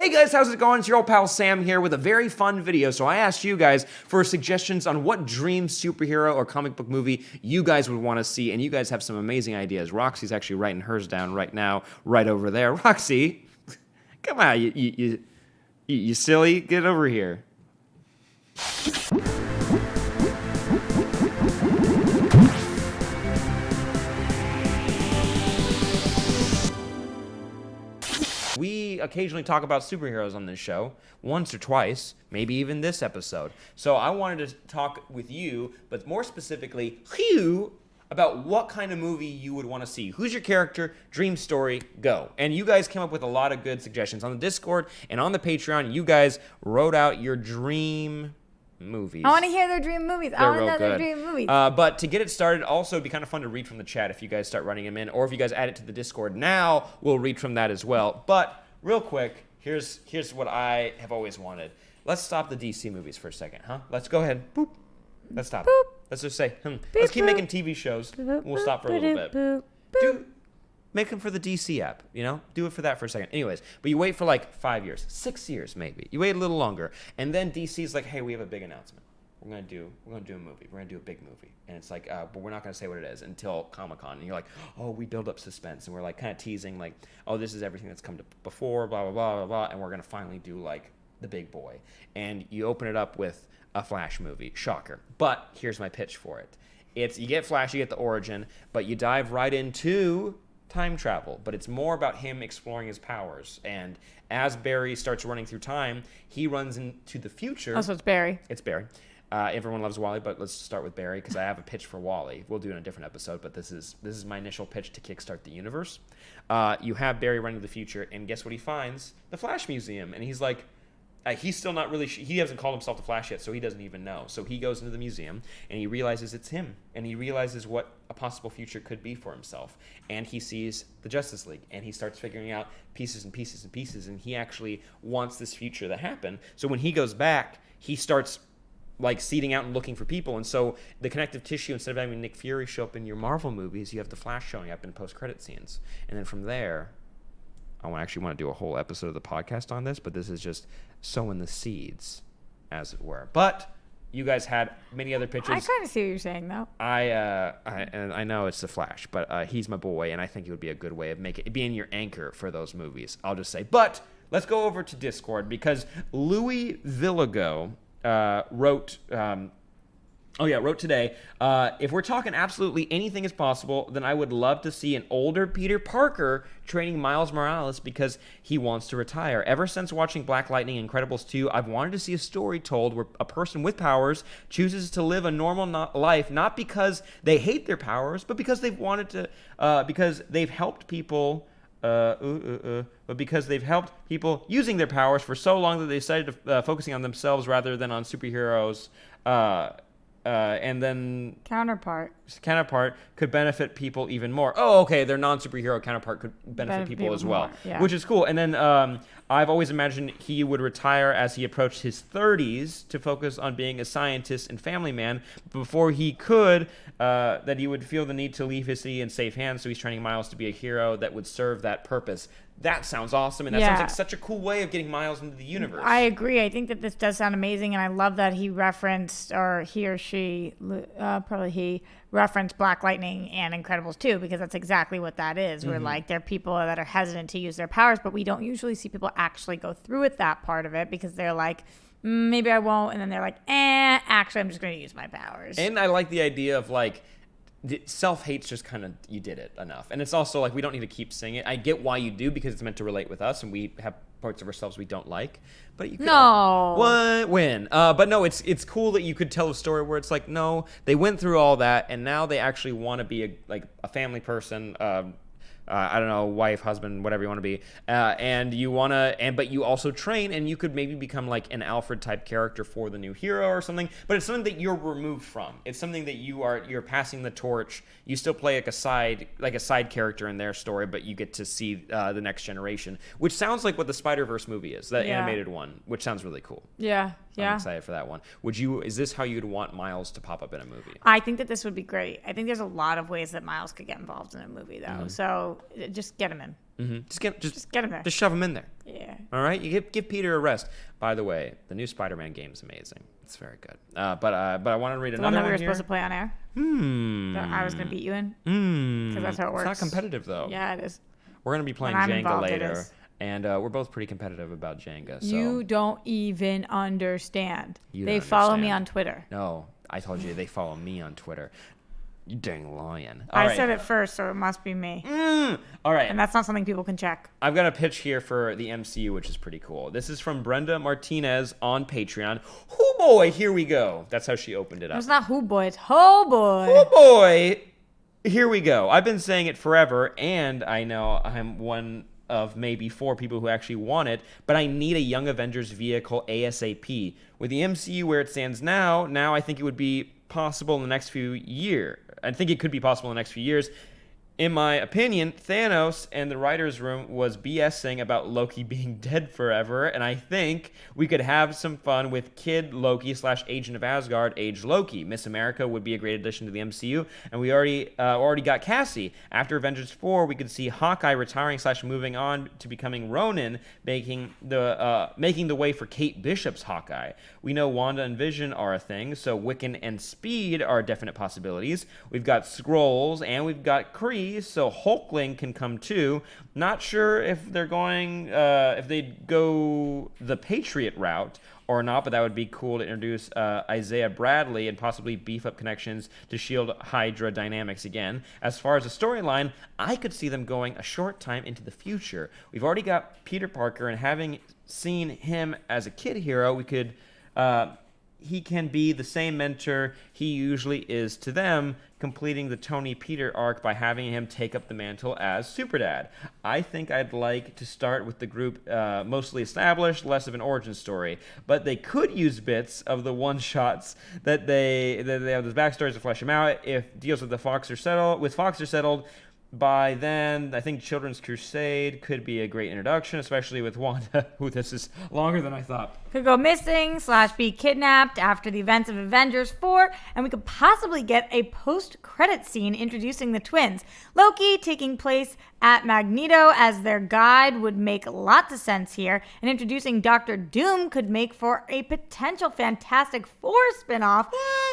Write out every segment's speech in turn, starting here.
Hey guys, how's it going? It's your old pal Sam here with a very fun video. So I asked you guys for suggestions on what dream superhero or comic book movie you guys would want to see, and you guys have some amazing ideas. Roxy's actually writing hers down right now, right over there. Roxy, come on, you silly, get over here. We occasionally talk about superheroes on this show, once or twice, maybe even this episode. So I wanted to talk with you, but more specifically, you, about what kind of movie you would want to see. Who's your character? Dream story, go. And you guys came up with a lot of good suggestions on the Discord and on the Patreon. You guys wrote out your dream movies. I want to hear their dream movies. I want to know their dream movies. But to get it started, also it'd be kind of fun to read from the chat if you guys start running them in, or if you guys add it to the Discord now, we'll read from that as well. But real quick, here's what I have always wanted. Let's stop the DC movies for a second, huh? Let's go ahead. Boop. Let's stop. Boop. Let's just say, Boop, let's keep boop. making TV shows. We'll stop for a little bit. Boop, boop. Make them for the DC app, you know? Do it for that for a second. Anyways, but you wait for like 5 years, 6 years maybe. You wait a little longer. And then DC's like, hey, we have a big announcement. We're gonna do a movie. We're gonna do a big movie, and it's like, but we're not gonna say what it is until Comic-Con. And you're like, oh, we build up suspense, and we're like kind of teasing, like, oh, this is everything that's come to before, blah blah blah blah blah, and we're gonna finally do like the big boy. And you open it up with a Flash movie, shocker. But here's my pitch for it: it's you get Flash, you get the origin, but you dive right into time travel. But it's more about him exploring his powers, and as Barry starts running through time, he runs into the future. Oh, so it's Barry. It's Barry. Everyone loves Wally, but let's start with Barry because I have a pitch for Wally. We'll do it in a different episode, but this is my initial pitch to kickstart the universe. You have Barry running to the future, and guess what he finds? The Flash Museum, and he's like, he's still not really. He hasn't called himself the Flash yet, so he doesn't even know. So he goes into the museum, and he realizes it's him, and he realizes what a possible future could be for himself. And he sees the Justice League, and he starts figuring out pieces and pieces and pieces, and he actually wants this future to happen. So when he goes back, he starts like seeding out and looking for people, and so the connective tissue, instead of having Nick Fury show up in your Marvel movies, you have the Flash showing up in post-credit scenes. And then from there, I actually want to do a whole episode of the podcast on this, but this is just sowing the seeds, as it were. But you guys had many other pitches. I kind of see what you're saying, though. I know it's the Flash, but he's my boy, and I think it would be a good way of being your anchor for those movies, I'll just say. But let's go over to Discord, because Louis Villago wrote today, if we're talking absolutely anything is possible, then I would love to see an older Peter Parker training Miles Morales because he wants to retire. Ever since watching Black Lightning and Incredibles 2, I've wanted to see a story told where a person with powers chooses to live a normal life, not because they hate their powers, but because they've wanted to, because they've helped people. But because they've helped people using their powers for so long that they decided to focusing on themselves rather than on superheroes. And then counterpart could benefit people even more. Oh, okay, their non-superhero counterpart could benefit people as well, yeah. Which is cool. And then I've always imagined he would retire as he approached his 30s to focus on being a scientist and family man. Before he could, that he would feel the need to leave his city in safe hands, so he's training Miles to be a hero that would serve that purpose. That sounds awesome, and that sounds like such a cool way of getting Miles into the universe. I agree. I think that this does sound amazing, and I love that he referenced, or he or she, probably he, referenced Black Lightning and Incredibles 2, because that's exactly what that is. Mm-hmm. Where, like, there are people that are hesitant to use their powers, but we don't usually see people actually go through with that part of it, because they're like, maybe I won't, and then they're like, actually, I'm just going to use my powers. And I like the idea of, like, self-hate's just kind of, you did it enough. And it's also like, we don't need to keep saying it. I get why you do, because it's meant to relate with us, and we have parts of ourselves we don't like. But you could, but no, it's cool that you could tell a story where it's like, no, they went through all that, and now they actually want to be a family person, I don't know, wife, husband, whatever you want to be, and you want to, but you also train, and you could maybe become like an Alfred type character for the new hero or something. But it's something that you're removed from. It's something that you're passing the torch. You still play like a side character in their story, but you get to see the next generation, which sounds like what the Spider-Verse movie is, the animated one, which sounds really cool. Yeah. I'm excited for that one. Is this how you'd want Miles to pop up in a movie? I think that this would be great. I think there's a lot of ways that Miles could get involved in a movie, though. Mm-hmm. So So just get him in. Just get him there. Just shove him in there. Yeah. All right, you give Peter a rest. By the way, the new Spider-Man game is amazing. It's very good. But I want to read The another one that we one were here. supposed to play on air. That I was going to beat you in. Because that's how it works. It's not competitive though. Yeah, it is. We're going to be playing When I'm Jenga involved, it later, is. and we're both pretty competitive about Jenga. So You don't even understand. You They don't follow me understand. on Twitter. No, I told you they follow me on Twitter. You dang lion. I said it first, so it must be me. All right. And that's not something people can check. I've got a pitch here for the MCU, which is pretty cool. This is from Brenda Martinez on Patreon. Oh boy, here we go. That's how she opened it up. It's not who boy, it's ho boy. Oh boy, here we go. I've been saying it forever, and I know I'm one of maybe 4 people who actually want it, but I need a Young Avengers vehicle ASAP. With the MCU where it stands now I think it would be possible in the next few years. I think it could be possible in the next few years. In my opinion, Thanos and the writer's room was BSing about Loki being dead forever, and I think we could have some fun with Kid Loki / Agent of Asgard age Loki. Miss America would be a great addition to the MCU, and we already got Cassie. After Avengers 4, we could see Hawkeye retiring / moving on to becoming Ronin, making the way for Kate Bishop's Hawkeye. We know Wanda and Vision are a thing, so Wiccan and Speed are definite possibilities. We've got Skrulls, and we've got Kree, so Hulkling can come too. Not sure if they're going, if they'd go the Patriot route or not, but that would be cool to introduce Isaiah Bradley and possibly beef up connections to Shield Hydra dynamics again. As far as the storyline, I could see them going a short time into the future. We've already got Peter Parker, and having seen him as a kid hero, we could he can be the same mentor he usually is to them, completing the Tony Peter arc by having him take up the mantle as Superdad. I think I'd like to start with the group mostly established, less of an origin story, but they could use bits of the one-shots that they have those backstories to flesh them out. If deals with Fox are settled, by then, I think Children's Crusade could be a great introduction, especially with Wanda. Ooh, this is longer than I thought. Could go missing / be kidnapped after the events of Avengers 4, and we could possibly get a post-credit scene introducing the twins. Loki taking place at Magneto as their guide would make lots of sense here, and introducing Doctor Doom could make for a potential Fantastic Four spinoff.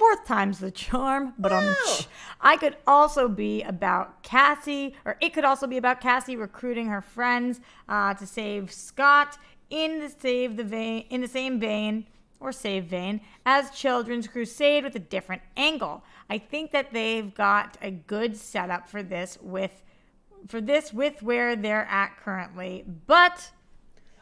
4th time's the charm, but I could also be about Cassie, or it could also be about Cassie recruiting her friends to save Scott in the same vein as Children's Crusade with a different angle. I think that they've got a good setup for this with where they're at currently, but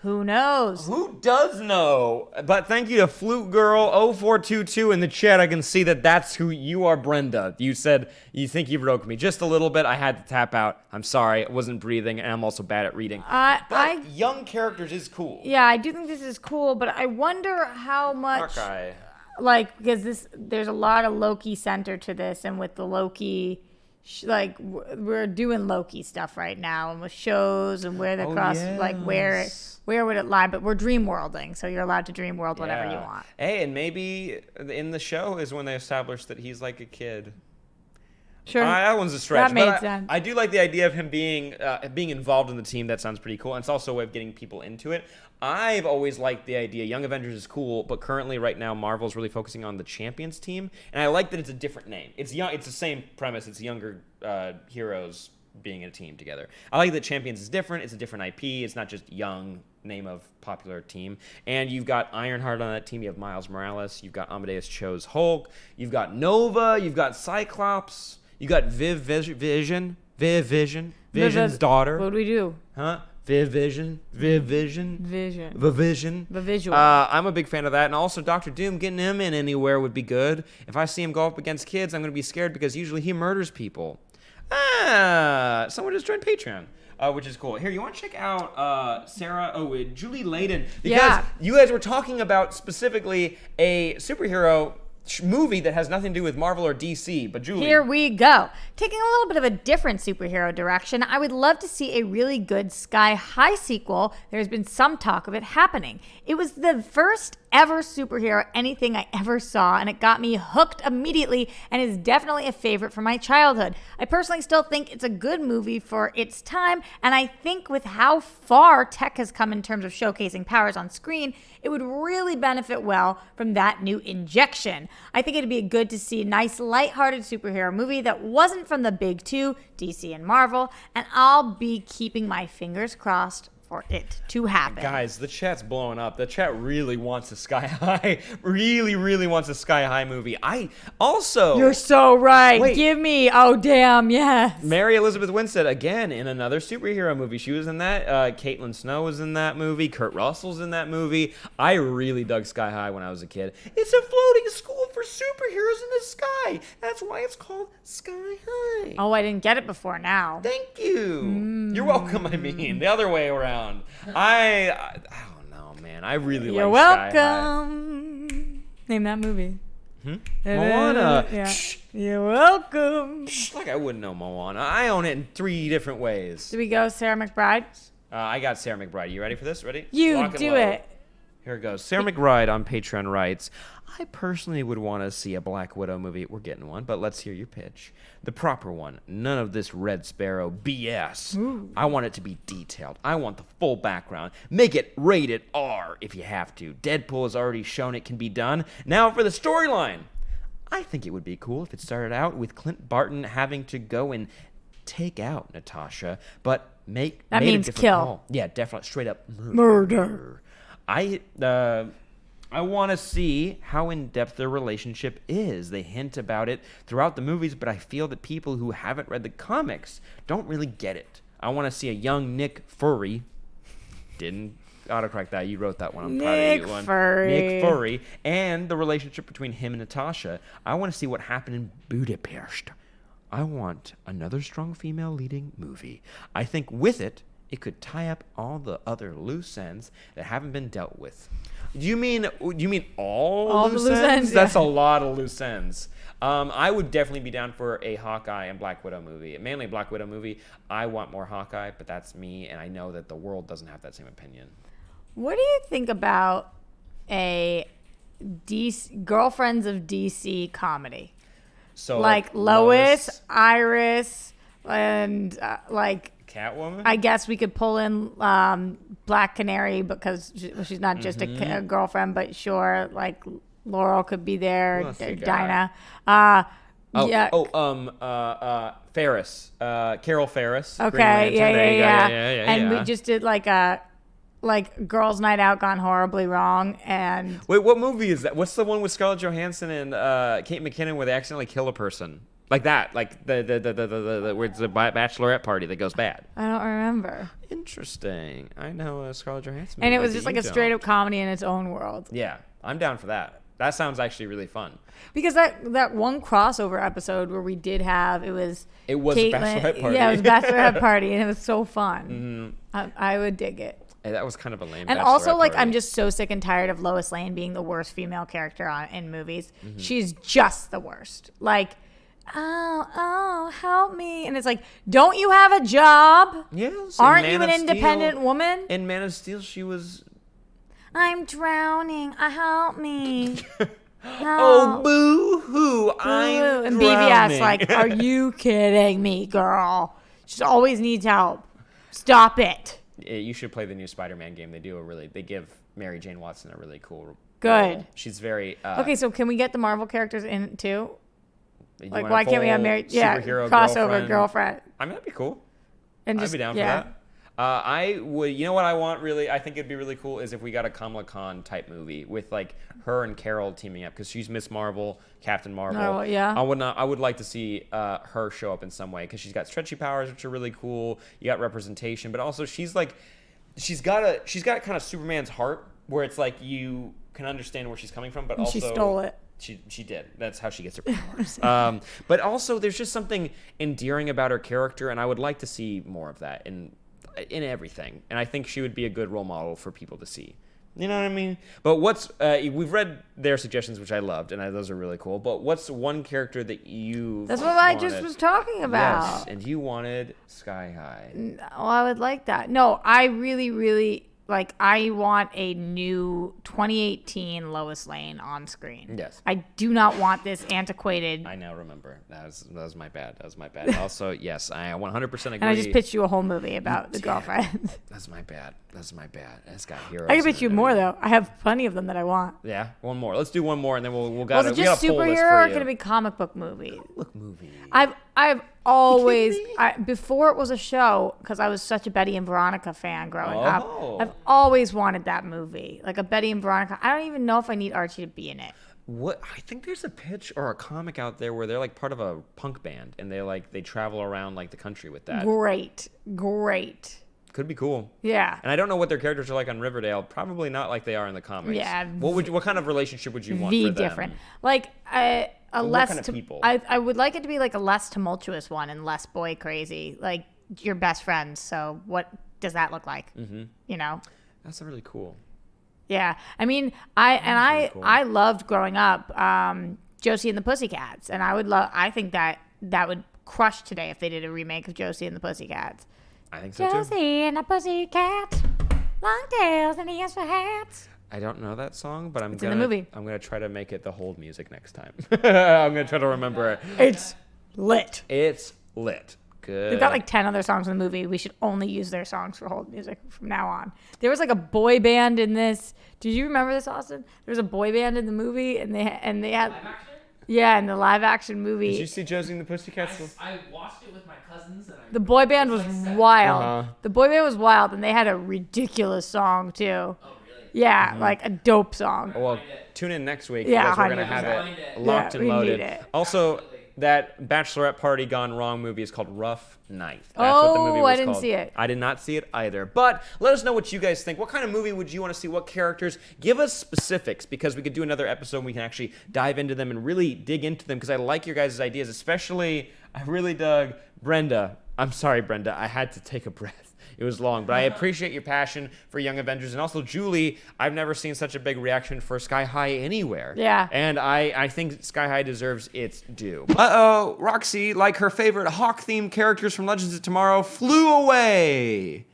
who knows? Who does know? But thank you to Flute Girl 0422 in the chat. I can see that that's who you are, Brenda. You said you think you broke me just a little bit. I had to tap out. I'm sorry. I wasn't breathing, and I'm also bad at reading. But young characters is cool. Yeah, I do think this is cool, but I wonder how much... Hawkeye. Because there's a lot of Loki center to this, and with the Loki... we're doing Loki stuff right now, and with shows and where where would it lie? But we're dream worlding, so you're allowed to dream world whatever you want. Hey, and maybe in the show is when they establish that he's like a kid. Sure, that one's a stretch. That made sense. I do like the idea of him being involved in the team. That sounds pretty cool, and it's also a way of getting people into it. I've always liked the idea. Young Avengers is cool, but currently, right now, Marvel's really focusing on the Champions team, and I like that it's a different name. It's young. It's the same premise. It's younger heroes being in a team together. I like that Champions is different. It's a different IP. It's not just young name of popular team. And you've got Ironheart on that team. You have Miles Morales. You've got Amadeus Cho's Hulk. You've got Nova. You've got Cyclops. You got Vision's daughter. What do we do? Huh? Vision. The visual. I'm a big fan of that. And also Dr. Doom, getting him in anywhere would be good. If I see him go up against kids, I'm going to be scared because usually he murders people. Someone just joined Patreon. Which is cool. Here, you want to check out Julie Layden? Because you guys were talking about specifically a superhero movie that has nothing to do with Marvel or DC, but Julie. Here we go. Taking a little bit of a different superhero direction, I would love to see a really good Sky High sequel. There's been some talk of it happening. It was the first ever superhero anything I ever saw, and it got me hooked immediately and is definitely a favorite from my childhood. I personally still think it's a good movie for its time, and I think with how far tech has come in terms of showcasing powers on screen, it would really benefit well from that new injection. I think it'd be good to see a nice, lighthearted superhero movie that wasn't from the big two, DC and Marvel, and I'll be keeping my fingers crossed for it to happen. Guys, the chat's blowing up. The chat really wants a Sky High, really wants a Sky High movie. I also... You're so right. Wait. Give me... Oh, damn, yes. Mary Elizabeth Winstead, again, in another superhero movie. She was in that. Caitlin Snow was in that movie. Kurt Russell's in that movie. I really dug Sky High when I was a kid. It's a floating school for superheroes in the sky. That's why it's called Sky High. Oh, I didn't get it before now. Thank you. You're welcome, I mean. The other way around. I don't know, man. I really You're like Sky welcome. Name that movie. Moana. Yeah. Shh. You're welcome. Like I wouldn't know Moana. I own it in 3 different ways. Do we go Sarah McBride? I got Sarah McBride. You ready for this? Ready? You Lock and do load. it. Here it goes. Sarah McBride on Patreon writes, I personally would want to see a Black Widow movie. We're getting one, but let's hear your pitch. The proper one. None of this Red Sparrow BS. Ooh. I want it to be detailed. I want the full background. Make it rated R if you have to. Deadpool has already shown it can be done. Now for the storyline. I think it would be cool if it started out with Clint Barton having to go and take out Natasha, but That made means a different kill. call. Yeah, definitely. Straight up Murder. I want to see how in-depth their relationship is. They hint about it throughout the movies, but I feel that people who haven't read the comics don't really get it. I want to see a young Nick Fury. Didn't autocorrect that. You wrote that one. I'm proud of you. Nick Fury. Nick Fury. And the relationship between him and Natasha. I want to see what happened in Budapest. I want another strong female leading movie. I think with it, it could tie up all the other loose ends that haven't been dealt with. Do you mean all loose the loose ends? That's Yeah. a lot of loose ends. I would definitely be down for a Hawkeye and Black Widow movie. Mainly a Black Widow movie. I want more Hawkeye, but that's me, and I know that the world doesn't have that same opinion. What do you think about a DC, Girlfriends of DC comedy? So Like Lois, Iris, and like Catwoman. I guess we could pull in Black Canary because she's not just a girlfriend, but sure, like Laurel could be there, Who else you got? Dinah. Ferris. Carol Ferris. Green Okay, Lantern. yeah. There you go. And we just did like a girls' night out gone horribly wrong, and Wait, what movie is that? What's the one with Scarlett Johansson and Kate McKinnon where they accidentally kill a person? Like that, like the where it's the bachelorette party that goes bad. I don't remember. Interesting. I know a Scarlett Johansson. And it movie, was but just like you a straight don't. up comedy in its own world. Yeah, I'm down for that. That sounds actually really fun. Because that one crossover episode where we did have It was a Caitlyn- bachelorette party. Yeah, it was a bachelorette party, and it was so fun. I would dig it. Hey, that was kind of a lame. And also, bachelorette like, party. I'm just so sick and tired of Lois Lane being the worst female character in movies. She's just the worst. Like, oh, help me. And it's like, don't you have a job? Yes. Aren't you an independent woman? In Man of Steel, she was. I'm drowning. Help me. Oh, boo hoo! I'm And drowning. BVS, like, are you kidding me, girl? She always needs help. Stop it. You should play the new Spider-Man game. They give Mary Jane Watson a really cool. Good. role. She's very. Okay, so can we get the Marvel characters in it too? You Like, want a why can't we have full Mary? superhero Crossover girlfriend. I mean, that'd be cool. And I'd be down for that. I would. You know what I want really? I think it'd be really cool is if we got a Kamala Khan type movie with like her and Carol teaming up because she's Miss Marvel, Captain Marvel. Oh, yeah. I would like to see her show up in some way because she's got stretchy powers, which are really cool. You got representation, but also she's got kind of Superman's heart where it's like you can understand where she's coming from, but And also she stole it. She did. That's how she gets her powers. But also, there's just something endearing about her character, and I would like to see more of that in everything. And I think she would be a good role model for people to see. You know what I mean? But we've read their suggestions, which I loved, and those are really cool. But what's one character that you? That's what I just was talking about. Yes, and you wanted Sky High. Oh, I would like that. No, I really, really like I want a new 2018 Lois Lane on screen. Yes. I do not want this antiquated. I now remember. That was my bad. Also, yes, I 100% agree. And I just pitched you a whole movie about the girlfriend. That's my bad. It's got heroes. I can pitch you more though. I have plenty of them that I want. Yeah, one more. Let's do one more, and then we'll Was it just superhero or can it be comic book movie? Look, movie. I've always before it was a show, because I was such a Betty and Veronica fan growing up. I've always wanted that movie, like a Betty and Veronica. I don't even know if I need Archie to be in it. What I think there's a pitch or a comic out there where they're like part of a punk band and they travel around like the country with that. Great. Could be cool. Yeah. And I don't know what their characters are like on Riverdale. Probably not like they are in the comics. Yeah. What kind of relationship would you want for them? Different. Like a less. What kind of people? I would like it to be like a less tumultuous one and less boy crazy. Like your best friends. So what does that look like? Mm-hmm. You know. That's really cool. Yeah. I mean, I loved growing up Josie and the Pussycats, and I think that would crush today if they did a remake of Josie and the Pussycats. I think so too. Josie and the Pussycats, long tails and ears for hats. I don't know that song, but I'm gonna try to make it the hold music next time. I'm gonna try to remember it. It's lit. Good. They've got like 10 other songs in the movie. We should only use their songs for hold music from now on. There was like a boy band in this. Did you remember this, Austin? There was a boy band in the movie, and they had Live action? Yeah, in the live action movie. Did you see Josie and the Pussycats? I watched it with my cousins. The boy band was wild. Uh-huh. The boy band was wild, and they had a ridiculous song too. Oh, really? Yeah, like a dope song. Well, tune in next week Yeah, because we're gonna have 100%. it locked and we loaded. need it. Also, that Bachelorette Party Gone Wrong movie is called Rough Night. That's Oh, what the movie was I didn't called. see it. I did not see it either. But let us know what you guys think. What kind of movie would you want to see? What characters? Give us specifics because we could do another episode and we can actually dive into them and really dig into them because I like your guys' ideas. Especially, I really dug Brenda. I'm sorry, Brenda. I had to take a breath. It was long, but I appreciate your passion for Young Avengers. And also, Julie, I've never seen such a big reaction for Sky High anywhere. Yeah. And I think Sky High deserves its due. Uh-oh, Roxy, like her favorite Hawk-themed characters from Legends of Tomorrow, flew away.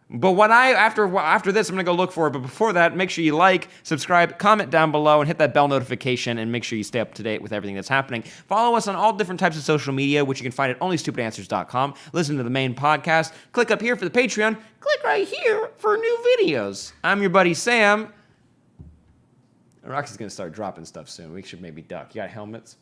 But after this, I'm going to go look for it. But before that, make sure you like, subscribe, comment down below, and hit that bell notification, and make sure you stay up to date with everything that's happening. Follow us on all different types of social media, which you can find at onlystupidanswers.com. Listen to the main podcast. Click up here for the Patreon. Click right here for new videos. I'm your buddy Sam. Roxy's going to start dropping stuff soon. We should maybe duck. You got helmets?